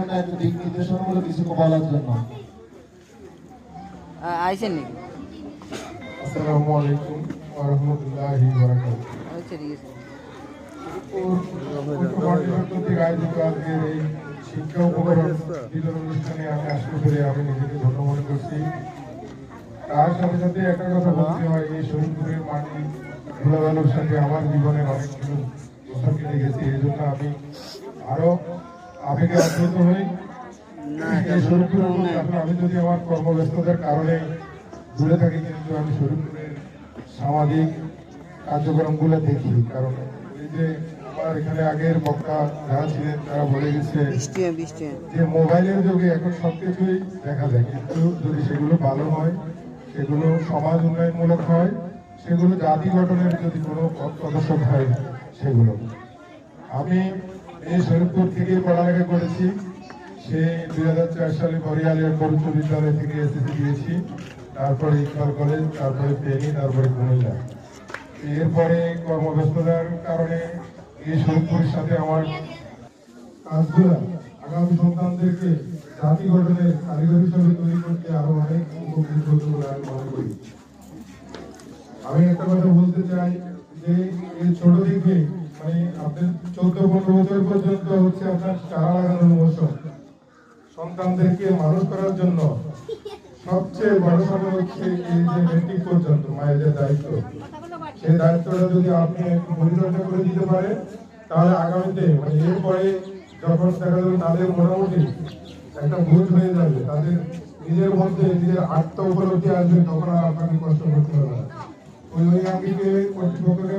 পারবেন না একটু দিক নির্দেশনামূলক কিছু বলার জন্য। আইছেন নাকি? আসসালামু আলাইকুম ওয়া রাহমাতুল্লাহি ওয়া বারাকাতুহু। আচ্ছা ঠিক আছে। কর্তৃক আয়োজিত আজকের এই শিক্ষা উপকরণ বিতরণ অনুষ্ঠানে আমি আসতে পেরে আমি নিজেকে ধন্য মনে করছি। তার সাথে সাথে একটা কথা বলতে হয়, এই শরীরপুরের মাটি ধুলাবালুর সাথে আমার জীবনের অনেকগুলো বছর কেটে গেছে। এই জন্য আমি আরো আবেগে আপ্লুত হই। এই শরীরপুরের মধ্যে আমি যদি আমার কর্মব্যস্ততার কারণে দূরে থাকি, কিন্তু আমি শরীরপুরের সামাজিক কার্যক্রমগুলো দেখি। কারণ এই যে আমার এখানে আগের বক্তা যারা ছিলেন তারা বলে গেছে যে মোবাইলের যুগে এখন সবকিছুই দেখা যায়, কিন্তু যদি সেগুলো ভালো হয়, সেগুলো সমাজ উন্নয়নমূলক হয়, সেগুলো জাতি গঠনের যদি কোনো পদক্ষেপ হয়, সেগুলো আমি এই শরীরপুর থেকে পড়ালেখা করেছি। সে 2004 সালে বরিয়ালের উচ্চ বিদ্যালয় থেকে এসএসসি দিয়েছি, তারপরে ইকবাল কলেজ, তারপরে ফেনী, তারপরে কুমিল্লা। এরপরে কর্মব্যস্ততার কারণে এই শরীরপুরের সাথে আমার কাজগুলা আগামী সন্তানদেরকে জাতি গঠনের কারিগর হিসেবে তৈরি করতে আরো অনেক উপকৃত হতে বলে আমি মনে করি। আমি একটা কথা বলতে চাই যে এই ছোট থেকে মানে আপনার 14-15 বছর পর্যন্ত হচ্ছে আপনার চারা লাগানোর মৌসুম। সন্তানদেরকে মানুষ করার জন্য সবচেয়ে বড় সময় হচ্ছে এই যে মেট্রিক পর্যন্ত মায়েদের দায়িত্ব। সেই দায়িত্বটা যদি আপনি একটু পরিচর্যা করে দিতে পারেন, তাহলে আগামীতে মানে এরপরে যখন দেখা যাবে তাদের মোটামুটি একটা বোঝ হয়ে যাবে, তাদের নিজের মধ্যে নিজের আত্ম উপলব্ধি আসবে, তখন আর আপনাকে কষ্ট করতে হবে না। ওই আঙ্গিকে কর্তৃপক্ষকে